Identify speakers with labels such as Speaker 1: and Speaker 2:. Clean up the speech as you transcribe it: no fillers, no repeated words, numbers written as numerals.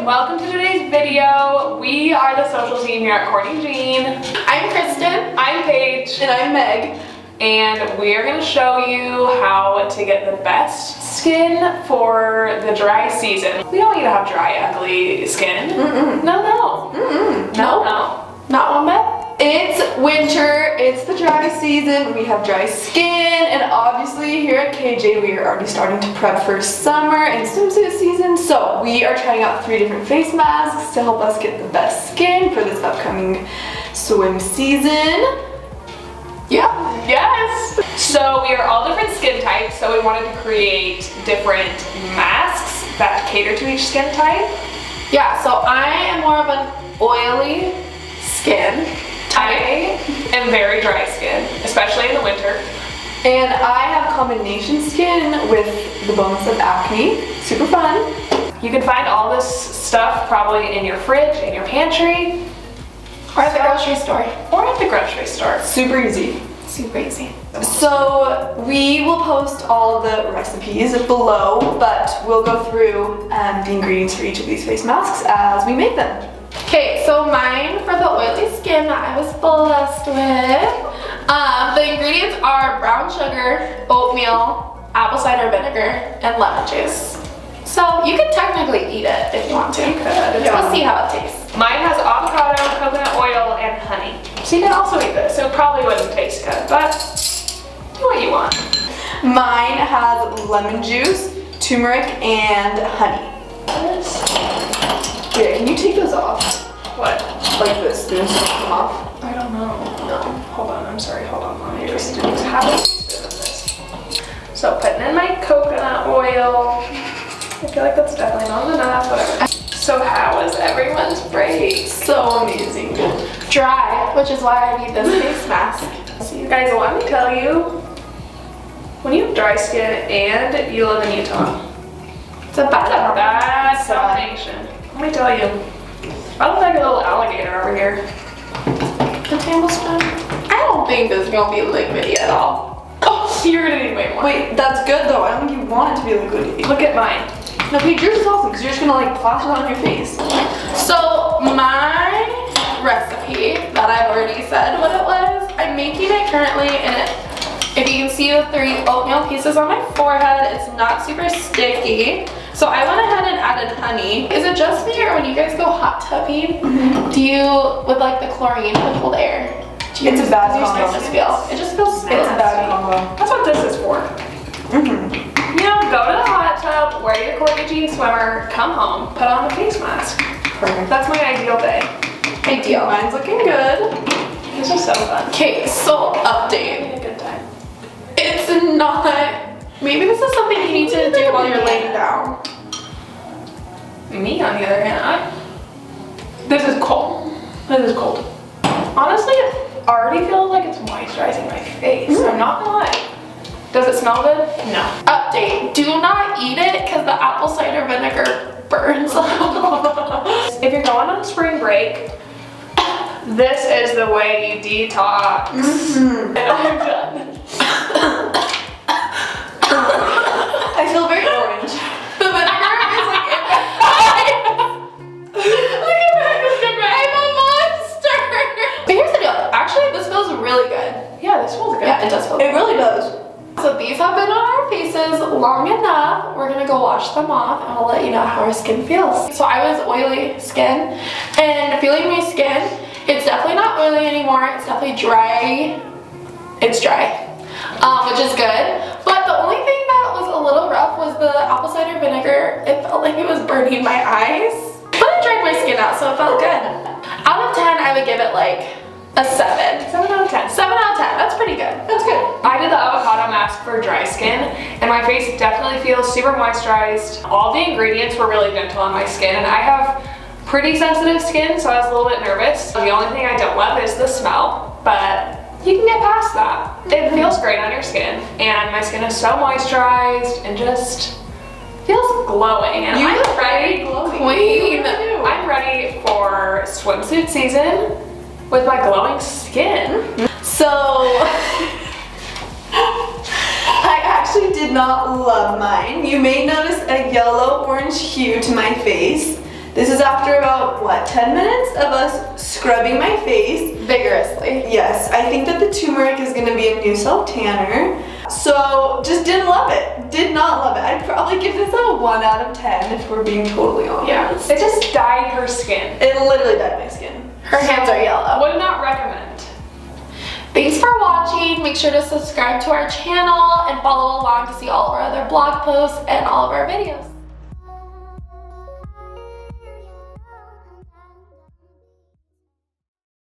Speaker 1: and welcome to today's video. We are the social team here at Kortni Jeane.
Speaker 2: I'm Kristen.
Speaker 1: I'm Paige.
Speaker 2: And I'm Meg.
Speaker 1: And we are going to show you how to get the best skin for the dry season. We don't want you to have dry, ugly skin. No. No.
Speaker 2: Not one bit. It's winter, it's the dry season, we have dry skin, and obviously here at KJ we are already starting to prep for summer and swimsuit season, so we are trying out 3 different face masks to help us get the best skin for this upcoming swim season. Yeah.
Speaker 1: Yes. So we are all different skin types, so we wanted to create different masks that cater to each skin type.
Speaker 2: Yeah, so I am more of an oily skin.
Speaker 1: I am very dry skin, especially in the winter.
Speaker 2: And I have combination skin with the bonus of acne. Super fun.
Speaker 1: You can find all this stuff probably in your fridge, in your pantry.
Speaker 2: Or at the grocery store.
Speaker 1: Or at the grocery store.
Speaker 2: Super easy.
Speaker 1: Super easy.
Speaker 2: So we will post all the recipes below, but we'll go through the ingredients for each of these face masks as we make them. Okay, so mine for the oily skin that I was blessed with, the ingredients are brown sugar, oatmeal, apple cider vinegar, and lemon juice. So you could technically eat it if you want to.
Speaker 1: You could.
Speaker 2: We'll see how it tastes.
Speaker 1: Mine has avocado, coconut oil, and honey. So you can also eat this. So it probably wouldn't taste good, but do what you want.
Speaker 2: Mine has lemon juice, turmeric, and honey. Yeah, can you take those off?
Speaker 1: What?
Speaker 2: Like the spoons don't come off?
Speaker 1: I don't know. No. Hold on, I'm sorry. Hold on. Let me just have a spoon of this. So putting in my coconut oil. I feel like that's definitely not enough, whatever. So how was everyone's break?
Speaker 2: So amazing. Dry, which is why I need this face mask.
Speaker 1: So you guys, let me tell you, when you have dry skin and you live in Utah,
Speaker 2: It's a bad
Speaker 1: combination. Let me tell you, I look like a little alligator over here.
Speaker 2: The tablespoon? I don't think this is gonna be liquidy at all.
Speaker 1: Oh, you're gonna need way more.
Speaker 2: Wait, that's good though. I don't think you want it to be liquidy.
Speaker 1: Look at mine.
Speaker 2: No, Paige, yours is awesome because you're just gonna like plaster it on your face. So my recipe that I've already said what it was, I'm making it currently and if you can see the 3 oatmeal pieces on my forehead, it's not super sticky. So I went ahead and added honey. Is it just me or when you guys go hot tubbing, do you, with like the chlorine, with cold air?
Speaker 1: It's a bad combo.
Speaker 2: It just feels nasty.
Speaker 1: It's a bad combo. That's what this is for. You know, go to the hot tub, wear your Kortni Jeane swimmer, come home, put on the face mask.
Speaker 2: Perfect.
Speaker 1: That's my ideal day.
Speaker 2: Ideal. Mine's looking good.
Speaker 1: This is so fun.
Speaker 2: Okay, so update.
Speaker 1: A good time.
Speaker 2: It's not, maybe this is something you need to do while you're laying down.
Speaker 1: Me, on the other hand, this is cold. This is cold. Honestly, it already feels like it's moisturizing my face. I'm not gonna lie. Does it smell good? No.
Speaker 2: Update, do not eat it because the apple cider vinegar burns.
Speaker 1: If you're going on spring break, this is the way you detox. And I'm done.
Speaker 2: I feel very orange. The vinegar is like Look at that, I'm a monster. But here's the deal. Actually, this feels really good.
Speaker 1: Yeah, this smells good.
Speaker 2: Yeah, it does feel good. It really does. So these have been on our faces long enough. We're gonna go wash them off and we'll let you know how our skin feels. So I was oily skin and feeling my skin, it's definitely not oily anymore. It's definitely dry. It's dry, which is good. But the only thing that was a little rough was the apple cider vinegar. It felt like it was burning my eyes. But it dried my skin out, so it felt good. Out of 10, I would give it like a 7.
Speaker 1: 7 out of 10.
Speaker 2: 7 out of 10, that's pretty good. That's good.
Speaker 1: I did the avocado mask for dry skin, and my face definitely feels super moisturized. All the ingredients were really gentle on my skin, and I have pretty sensitive skin, so I was a little bit nervous. The only thing I don't love is the smell, but you can get past that. It feels great on your skin, and my skin is so moisturized and just feels glowing. And I'm ready,
Speaker 2: Queen.
Speaker 1: I'm ready for swimsuit season with my glowing skin.
Speaker 2: So, I actually did not love mine. You may notice a yellow-orange hue to my face.
Speaker 3: This is after about, what, 10 minutes of us scrubbing my face.
Speaker 2: Vigorously.
Speaker 3: Yes, I think that the turmeric is gonna be a new self-tanner. So, just didn't love it. Did not love it. I'd probably give this a 1 out of 10 if we're being totally honest.
Speaker 1: Yeah, it just dyed her skin.
Speaker 3: It literally dyed my skin.
Speaker 2: Her hands are yellow.
Speaker 1: Would not recommend.
Speaker 2: Thanks for watching. Make sure to subscribe to our channel and follow along to see all of our other blog posts and all of our videos.